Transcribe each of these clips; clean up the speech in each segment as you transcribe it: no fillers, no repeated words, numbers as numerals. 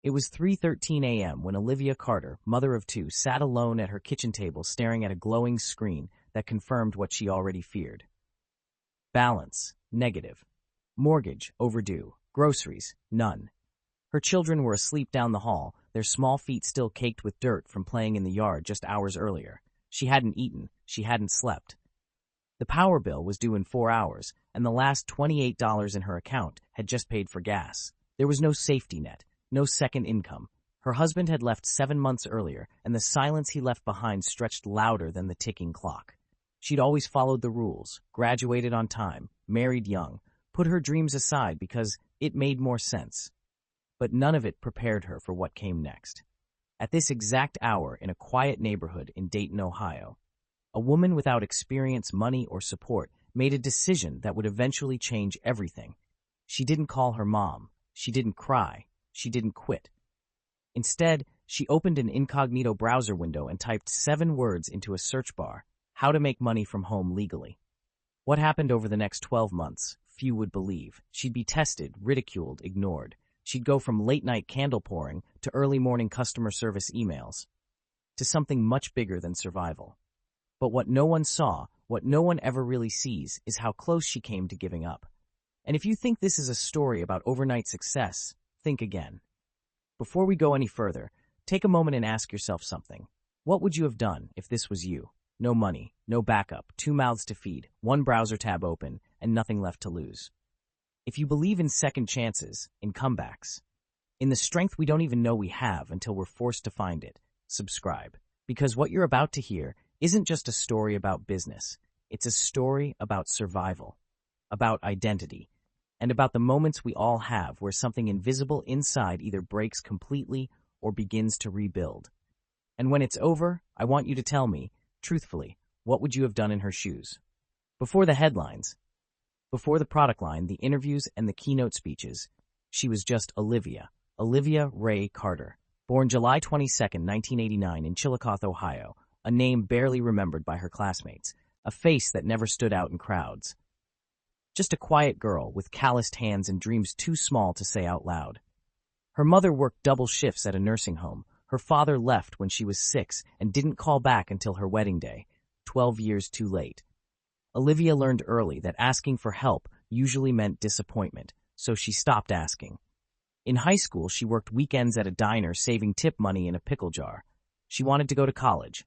It was 3:13 a.m. when Olivia Carter, mother of two, sat alone at her kitchen table staring at a glowing screen that confirmed what she already feared. Balance, negative. Mortgage, overdue. Groceries, none. Her children were asleep down the hall, their small feet still caked with dirt from playing in the yard just hours earlier. She hadn't eaten, she hadn't slept. The power bill was due in 4 hours, and the last $28 in her account had just paid for gas. There was no safety net, no second income. Her husband had left 7 months earlier, and the silence he left behind stretched louder than the ticking clock. She'd always followed the rules, graduated on time, married young, put her dreams aside because it made more sense. But none of it prepared her for what came next. At this exact hour in a quiet neighborhood in Dayton, Ohio, a woman without experience, money, or support made a decision that would eventually change everything. She didn't call her mom. She didn't cry. She didn't quit. Instead, she opened an incognito browser window and typed 7 words into a search bar: how to make money from home legally. What happened over the next 12 months, few would believe. She'd be tested, ridiculed, ignored. She'd go from late-night candle pouring to early-morning customer service emails to something much bigger than survival. But what no one saw, what no one ever really sees, is how close she came to giving up. And if you think this is a story about overnight success, think again. Before we go any further, take a moment and ask yourself something. What would you have done if this was you? No money, no backup, 2 mouths to feed, 1 browser tab open, and nothing left to lose. If you believe in second chances, in comebacks, in the strength we don't even know we have until we're forced to find it, subscribe. Because what you're about to hear isn't just a story about business. It's a story about survival, about identity, and about the moments we all have where something invisible inside either breaks completely or begins to rebuild. And when it's over, I want you to tell me, truthfully, what would you have done in her shoes? Before the headlines, before the product line, the interviews, and the keynote speeches, she was just Olivia Ray Carter, born July 22, 1989 in Chillicothe, Ohio, a name barely remembered by her classmates, a face that never stood out in crowds. Just a quiet girl with calloused hands and dreams too small to say out loud. Her mother worked double shifts at a nursing home. Her father left when she was 6 and didn't call back until her wedding day, 12 years too late. Olivia learned early that asking for help usually meant disappointment, so she stopped asking. In high school, she worked weekends at a diner saving tip money in a pickle jar. She wanted to go to college.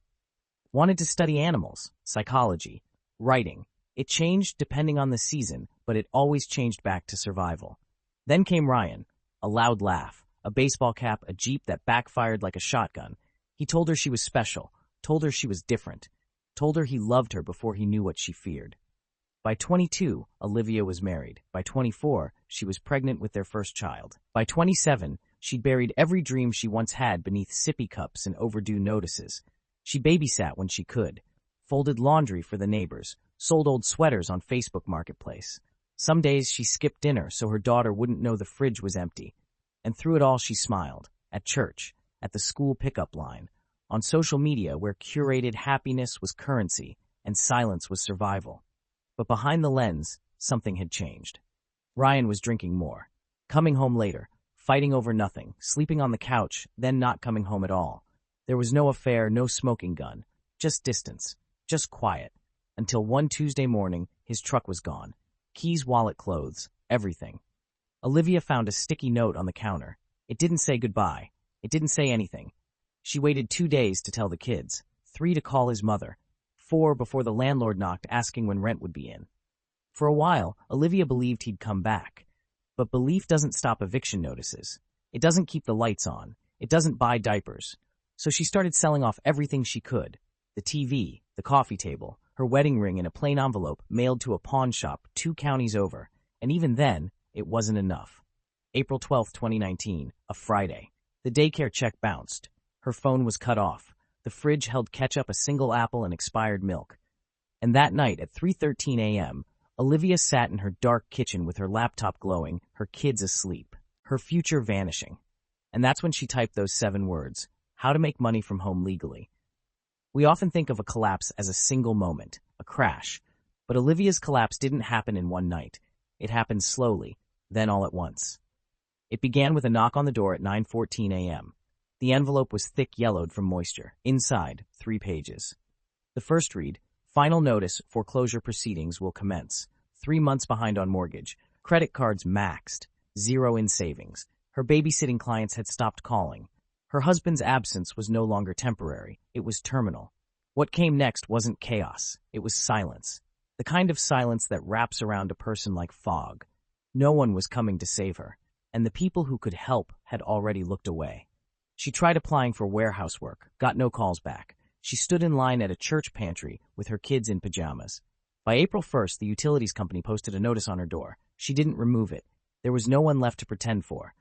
Wanted to study animals, psychology, writing. It changed depending on the season, but it always changed back to survival. Then came Ryan, a loud laugh, a baseball cap, a Jeep that backfired like a shotgun. He told her she was special, told her she was different, told her he loved her before he knew what she feared. By 22, Olivia was married. By 24, she was pregnant with their first child. By 27, she'd buried every dream she once had beneath sippy cups and overdue notices. She babysat when she could, folded laundry for the neighbors, sold old sweaters on Facebook Marketplace. Some days she skipped dinner so her daughter wouldn't know the fridge was empty. And through it all she smiled, at church, at the school pickup line, on social media where curated happiness was currency and silence was survival. But behind the lens, something had changed. Ryan was drinking more, coming home later, fighting over nothing, sleeping on the couch, then not coming home at all. There was no affair, no smoking gun, just distance, just quiet, until one Tuesday morning, his truck was gone. Keys, wallet, clothes, everything. Olivia found a sticky note on the counter. It didn't say goodbye. It didn't say anything. She waited 2 days to tell the kids, 3 to call his mother, 4 before the landlord knocked asking when rent would be in. For a while, Olivia believed he'd come back. But belief doesn't stop eviction notices. It doesn't keep the lights on. It doesn't buy diapers. So she started selling off everything she could. The TV, the coffee table, her wedding ring in a plain envelope mailed to a pawn shop 2 counties over. And even then, it wasn't enough. April 12, 2019, a Friday. The daycare check bounced. Her phone was cut off. The fridge held ketchup, a single apple, and expired milk. And that night at 3:13 a.m., Olivia sat in her dark kitchen with her laptop glowing, her kids asleep, her future vanishing. And that's when she typed those 7 words, how to make money from home legally. We often think of a collapse as a single moment, a crash. But Olivia's collapse didn't happen in one night. It happened slowly, then all at once. It began with a knock on the door at 9:14 a.m. The envelope was thick yellowed from moisture. Inside, 3 pages. The first read, "Final notice, foreclosure proceedings will commence. 3 months behind on mortgage. Credit cards maxed. 0 in savings." Her babysitting clients had stopped calling. Her husband's absence was no longer temporary. It was terminal. What came next wasn't chaos. It was silence. The kind of silence that wraps around a person like fog. No one was coming to save her, and the people who could help had already looked away. She tried applying for warehouse work, got no calls back. She stood in line at a church pantry with her kids in pajamas. By April 1st, the utilities company posted a notice on her door. She didn't remove it. There was no one left to pretend for.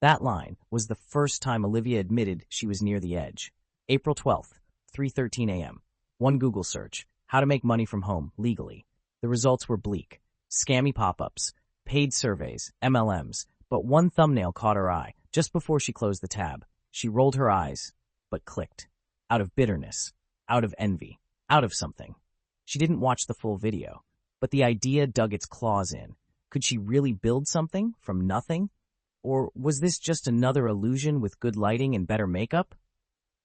That line was the first time Olivia admitted she was near the edge. April 12th, 3:13 a.m. One Google search, how to make money from home legally. The results were bleak. Scammy pop-ups, paid surveys, MLMs, but one thumbnail caught her eye. Just before she closed the tab, she rolled her eyes, but clicked. Out of bitterness, out of envy, out of something. She didn't watch the full video, but the idea dug its claws in. Could she really build something from nothing? Or was this just another illusion with good lighting and better makeup?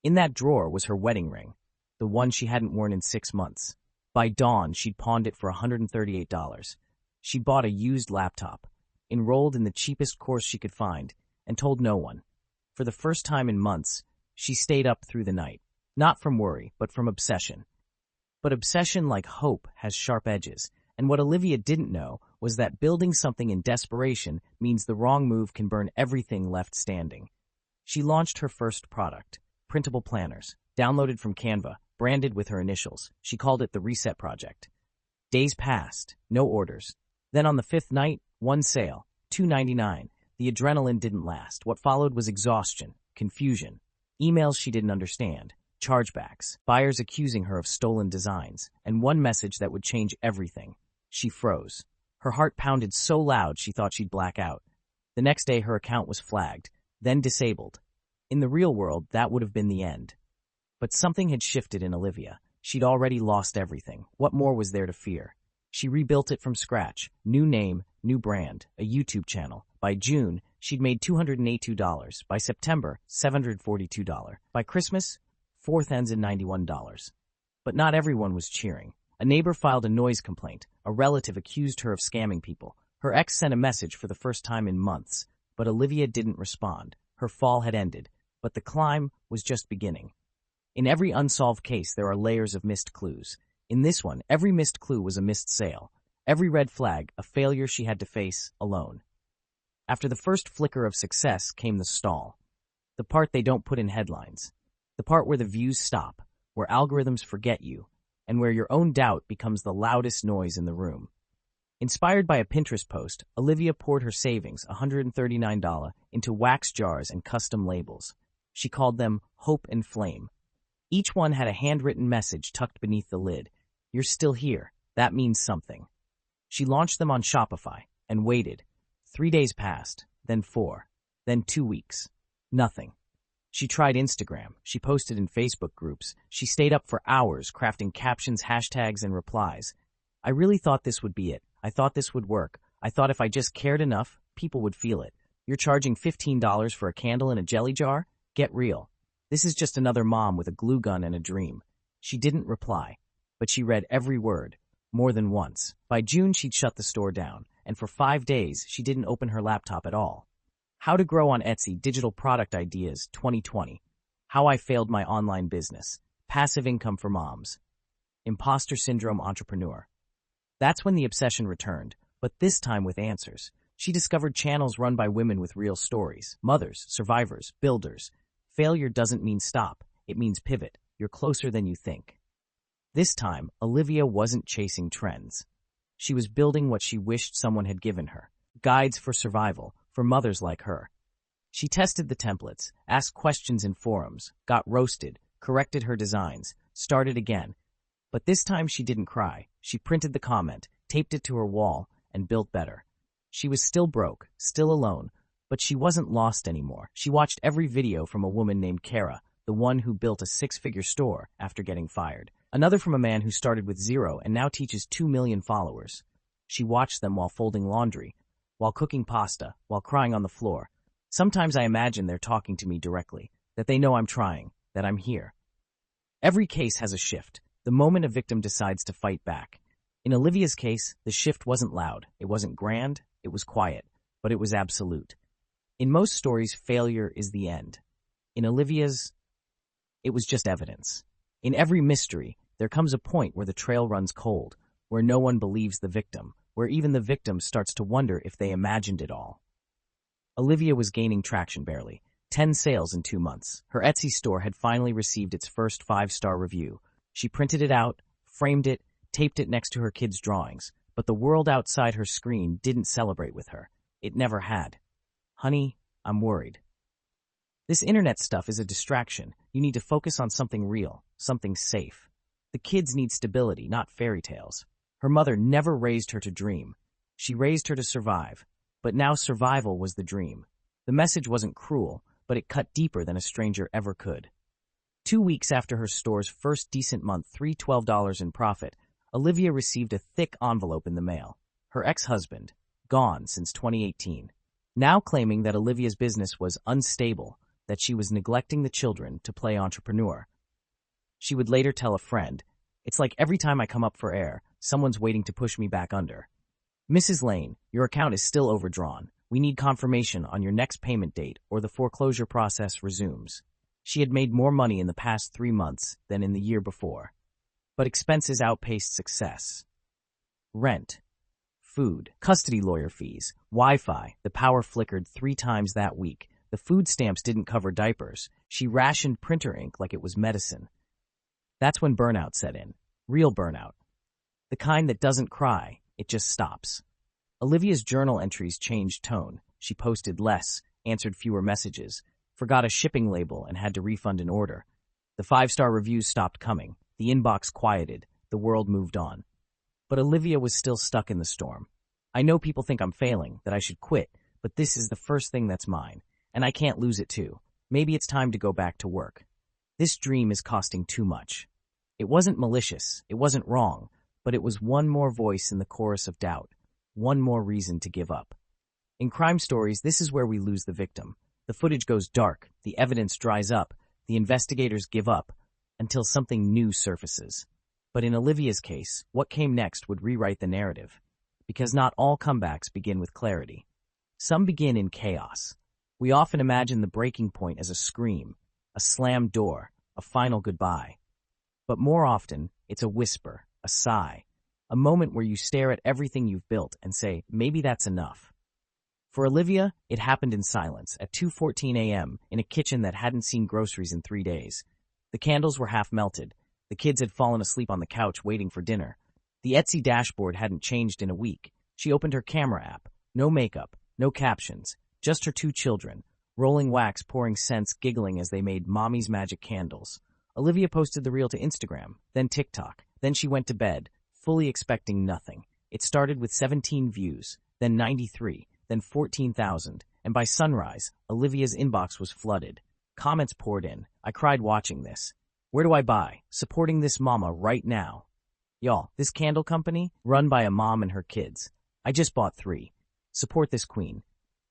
In that drawer was her wedding ring, the one she hadn't worn in 6 months. By dawn, she'd pawned it for $138. She bought a used laptop, enrolled in the cheapest course she could find, and told no one. For the first time in months, she stayed up through the night, not from worry, but from obsession. But obsession, like hope, has sharp edges, and what Olivia didn't know was that building something in desperation means the wrong move can burn everything left standing. She launched her first product, printable planners, downloaded from Canva, branded with her initials. She called it the Reset Project. Days passed, no orders. Then on the 5th night, one sale, $2.99. The adrenaline didn't last. What followed was exhaustion, confusion, emails she didn't understand, chargebacks, buyers accusing her of stolen designs, and one message that would change everything. She froze. Her heart pounded so loud she thought she'd black out. The next day her account was flagged, then disabled. In the real world, that would have been the end. But something had shifted in Olivia. She'd already lost everything. What more was there to fear? She rebuilt it from scratch. New name, new brand, a YouTube channel. By June, she'd made $282. By September, $742. By Christmas, $4,091. But not everyone was cheering. A neighbor filed a noise complaint. A relative accused her of scamming people. Her ex sent a message for the first time in months, but Olivia didn't respond. Her fall had ended, but the climb was just beginning. In every unsolved case, there are layers of missed clues. In this one, every missed clue was a missed sale. Every red flag, a failure she had to face alone. After the first flicker of success came the stall. The part they don't put in headlines. The part where the views stop, where algorithms forget you, and where your own doubt becomes the loudest noise in the room. Inspired by a Pinterest post, Olivia poured her savings, $139, into wax jars and custom labels. She called them Hope and Flame. Each one had a handwritten message tucked beneath the lid. You're still here. That means something. She launched them on Shopify and waited. 3 days passed, then 4, then 2 weeks. Nothing. She tried Instagram. She posted in Facebook groups. She stayed up for hours crafting captions, hashtags, and replies. I really thought this would be it. I thought this would work. I thought if I just cared enough, people would feel it. You're charging $15 for a candle in a jelly jar? Get real. This is just another mom with a glue gun and a dream. She didn't reply, but she read every word, more than once. By June, she'd shut the store down, and for 5 days, she didn't open her laptop at all. How to Grow on Etsy, Digital Product Ideas, 2020. How I Failed My Online Business. Passive Income for Moms. Imposter Syndrome Entrepreneur. That's when the obsession returned, but this time with answers. She discovered channels run by women with real stories. Mothers, survivors, builders. Failure doesn't mean stop. It means pivot. You're closer than you think. This time, Olivia wasn't chasing trends. She was building what she wished someone had given her. Guides for survival, for mothers like her. She tested the templates, asked questions in forums, got roasted, corrected her designs, started again. But this time she didn't cry. She printed the comment, taped it to her wall, and built better. She was still broke, still alone, but she wasn't lost anymore. She watched every video from a woman named Kara, the one who built a 6-figure store after getting fired. Another from a man who started with 0 and now teaches 2 million followers. She watched them while folding laundry, while cooking pasta, while crying on the floor. Sometimes I imagine they're talking to me directly, that they know I'm trying, that I'm here. Every case has a shift, the moment a victim decides to fight back. In Olivia's case, the shift wasn't loud, it wasn't grand, it was quiet, but it was absolute. In most stories, failure is the end. In Olivia's, it was just evidence. In every mystery, there comes a point where the trail runs cold, where no one believes the victim, where even the victim starts to wonder if they imagined it all. Olivia was gaining traction barely. 10 sales in 2 months. Her Etsy store had finally received its first 5-star review. She printed it out, framed it, taped it next to her kids' drawings, but the world outside her screen didn't celebrate with her. It never had. Honey, I'm worried. This internet stuff is a distraction. You need to focus on something real, something safe. The kids need stability, not fairy tales. Her mother never raised her to dream. She raised her to survive. But now survival was the dream. The message wasn't cruel, but it cut deeper than a stranger ever could. 2 weeks after her store's first decent month, $12 in profit, Olivia received a thick envelope in the mail. Her ex-husband, gone since 2018, now claiming that Olivia's business was unstable, that she was neglecting the children to play entrepreneur. She would later tell a friend, "It's like every time I come up for air, someone's waiting to push me back under. Mrs. Lane, your account is still overdrawn. We need confirmation on your next payment date or the foreclosure process resumes." She had made more money in the past 3 months than in the year before. But expenses outpaced success. Rent, food, custody lawyer fees, Wi-Fi, the power flickered 3 times that week. The food stamps didn't cover diapers. She rationed printer ink like it was medicine. That's when burnout set in. Real burnout. The kind that doesn't cry, it just stops. Olivia's journal entries changed tone. She posted less, answered fewer messages, forgot a shipping label and had to refund an order. The 5-star reviews stopped coming. The inbox quieted. The world moved on. But Olivia was still stuck in the storm. "I know people think I'm failing, that I should quit, but this is the first thing that's mine, and I can't lose it too. Maybe it's time to go back to work. This dream is costing too much." It wasn't malicious. It wasn't wrong. But it was one more voice in the chorus of doubt. One more reason to give up. In crime stories, this is where we lose the victim. The footage goes dark, the evidence dries up, the investigators give up, until something new surfaces. But in Olivia's case, what came next would rewrite the narrative. Because not all comebacks begin with clarity. Some begin in chaos. We often imagine the breaking point as a scream, a slammed door, a final goodbye. But more often, it's a whisper, a sigh, a moment where you stare at everything you've built and say, maybe that's enough. For Olivia, it happened in silence at 2:14 a.m. in a kitchen that hadn't seen groceries in 3 days. The candles were half melted. The kids had fallen asleep on the couch waiting for dinner. The Etsy dashboard hadn't changed in a week. She opened her camera app. No makeup, no captions, just her 2 children, rolling wax, pouring scents, giggling as they made mommy's magic candles. Olivia posted the reel to Instagram, then TikTok. Then she went to bed, fully expecting nothing. It started with 17 views, then 93, then 14,000, and by sunrise, Olivia's inbox was flooded. Comments poured in. "I cried watching this. Where do I buy? Supporting this mama right now. Y'all, this candle company, run by a mom and her kids. I just bought 3. Support this queen."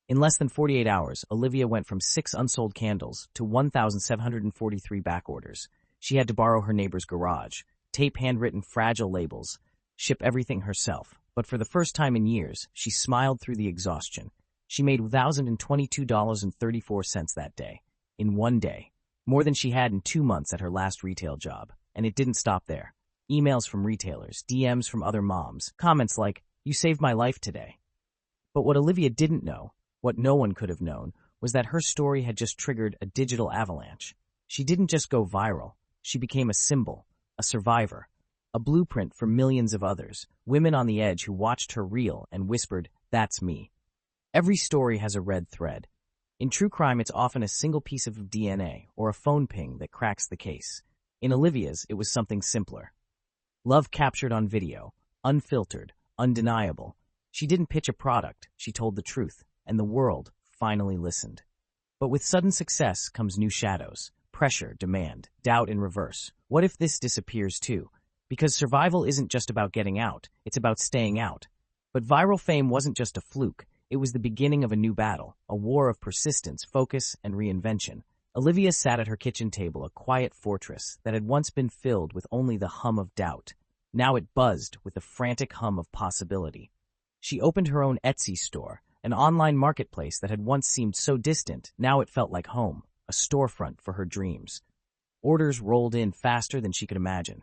In less than 48 hours, Olivia went from 6 unsold candles to 1,743 back orders. She had to borrow her neighbor's garage, tape handwritten fragile labels, ship everything herself. But for the first time in years, she smiled through the exhaustion. She made $1,022.34 that day. In 1 day. More than she had in 2 months at her last retail job. And it didn't stop there. Emails from retailers, DMs from other moms, comments like, "You saved my life today." But what Olivia didn't know, what no one could have known, was that her story had just triggered a digital avalanche. She didn't just go viral. She became a symbol, a survivor, a blueprint for millions of others, women on the edge who watched her reel and whispered, "That's me." Every story has a red thread. In true crime, it's often a single piece of DNA or a phone ping that cracks the case. In Olivia's, it was something simpler. Love captured on video, unfiltered, undeniable. She didn't pitch a product, she told the truth, and the world finally listened. But with sudden success comes new shadows. Pressure, demand, doubt in reverse. What if this disappears too? Because survival isn't just about getting out, it's about staying out. But viral fame wasn't just a fluke. It was the beginning of a new battle, a war of persistence, focus, and reinvention. Olivia sat at her kitchen table, a quiet fortress that had once been filled with only the hum of doubt. Now it buzzed with the frantic hum of possibility. She opened her own Etsy store, an online marketplace that had once seemed so distant. Now it felt like home, a storefront for her dreams. Orders rolled in faster than she could imagine.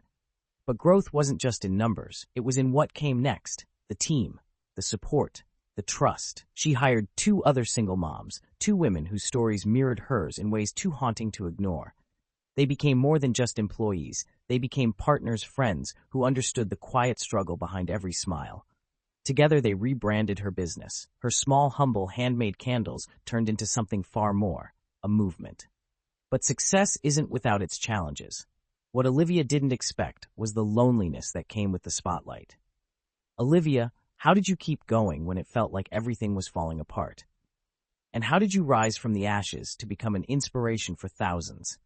But growth wasn't just in numbers. It was in what came next: the team, the support, the trust. She hired 2 other single moms, 2 women whose stories mirrored hers in ways too haunting to ignore. They became more than just employees. They became partners, friends, who understood the quiet struggle behind every smile. Together they rebranded her business. Her small, humble, handmade candles turned into something far more: a movement. But success isn't without its challenges. What Olivia didn't expect was the loneliness that came with the spotlight. Olivia, how did you keep going when it felt like everything was falling apart? And how did you rise from the ashes to become an inspiration for thousands?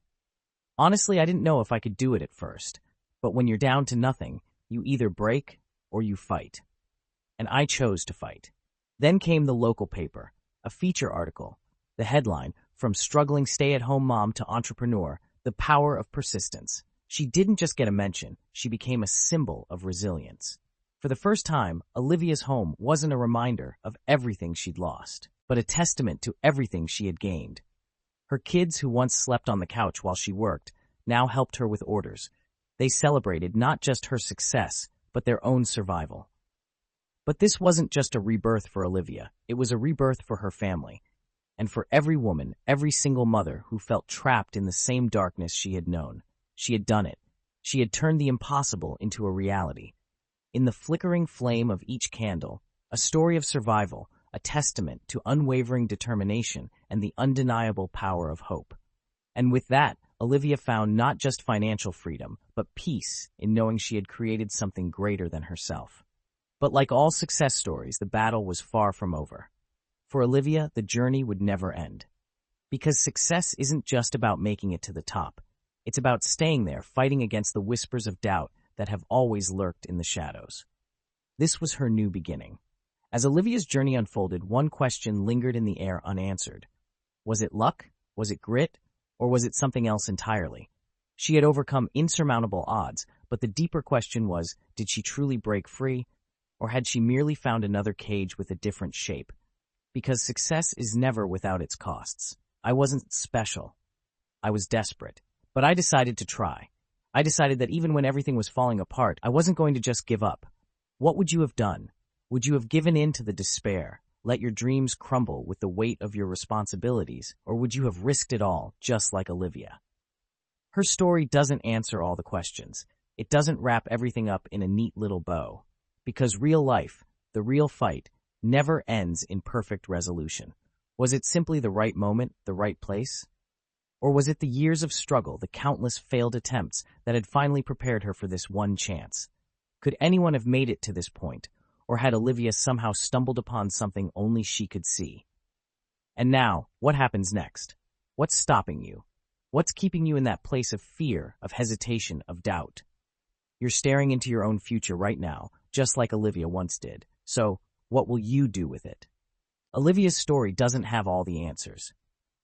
Honestly, I didn't know if I could do it at first, but when you're down to nothing, you either break or you fight. And I chose to fight. Then came the local paper, a feature article. The headline, "From struggling stay-at-home mom to entrepreneur, the power of persistence." She didn't just get a mention, she became a symbol of resilience. For the first time, Olivia's home wasn't a reminder of everything she'd lost, but a testament to everything she had gained. Her kids, who once slept on the couch while she worked, now helped her with orders. They celebrated not just her success, but their own survival. But this wasn't just a rebirth for Olivia, it was a rebirth for her family, and for every woman, every single mother who felt trapped in the same darkness she had known. She had done it. She had turned the impossible into a reality. In the flickering flame of each candle, a story of survival, a testament to unwavering determination and the undeniable power of hope. And with that, Olivia found not just financial freedom, but peace in knowing she had created something greater than herself. But like all success stories, the battle was far from over. For Olivia, the journey would never end. Because success isn't just about making it to the top. It's about staying there, fighting against the whispers of doubt that have always lurked in the shadows. This was her new beginning. As Olivia's journey unfolded, one question lingered in the air unanswered. Was it luck? Was it grit? Or was it something else entirely? She had overcome insurmountable odds, but the deeper question was, did she truly break free? Or had she merely found another cage with a different shape? Because success is never without its costs. I wasn't special. I was desperate. But I decided to try. I decided that even when everything was falling apart, I wasn't going to just give up. What would you have done? Would you have given in to the despair, let your dreams crumble with the weight of your responsibilities, or would you have risked it all, just like Olivia? Her story doesn't answer all the questions. It doesn't wrap everything up in a neat little bow. Because real life, the real fight, never ends in perfect resolution. Was it simply the right moment, the right place? Or was it the years of struggle, the countless failed attempts that had finally prepared her for this one chance? Could anyone have made it to this point, or had Olivia somehow stumbled upon something only she could see? And now, what happens next? What's stopping you? What's keeping you in that place of fear, of hesitation, of doubt? You're staring into your own future right now, just like Olivia once did. So, what will you do with it? Olivia's story doesn't have all the answers.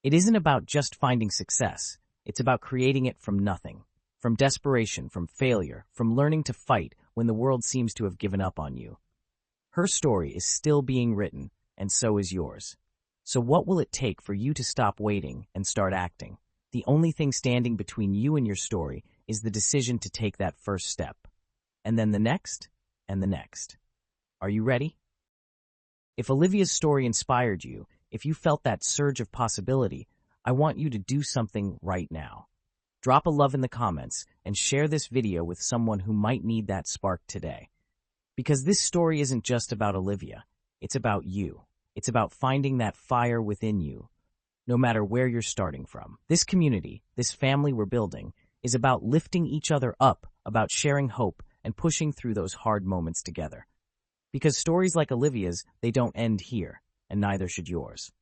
It isn't about just finding success. It's about creating it from nothing, from desperation, from failure, from learning to fight when the world seems to have given up on you. Her story is still being written, and so is yours. So what will it take for you to stop waiting and start acting? The only thing standing between you and your story is the decision to take that first step. And then the next, and the next. Are you ready? If Olivia's story inspired you, if you felt that surge of possibility, I want you to do something right now. Drop a love in the comments and share this video with someone who might need that spark today. Because this story isn't just about Olivia, it's about you. It's about finding that fire within you, no matter where you're starting from. This community, this family we're building, is about lifting each other up, about sharing hope and pushing through those hard moments together. Because stories like Olivia's, they don't end here, and neither should yours.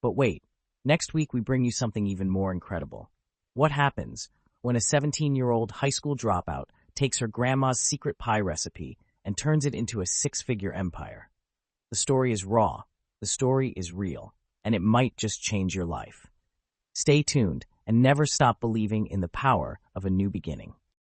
But wait, next week we bring you something even more incredible. What happens when a 17-year-old high school dropout takes her grandma's secret pie recipe and turns it into a 6-figure empire? The story is raw. The The story is real, and it might just change your life. Stay tuned and never stop believing in the power of a new beginning.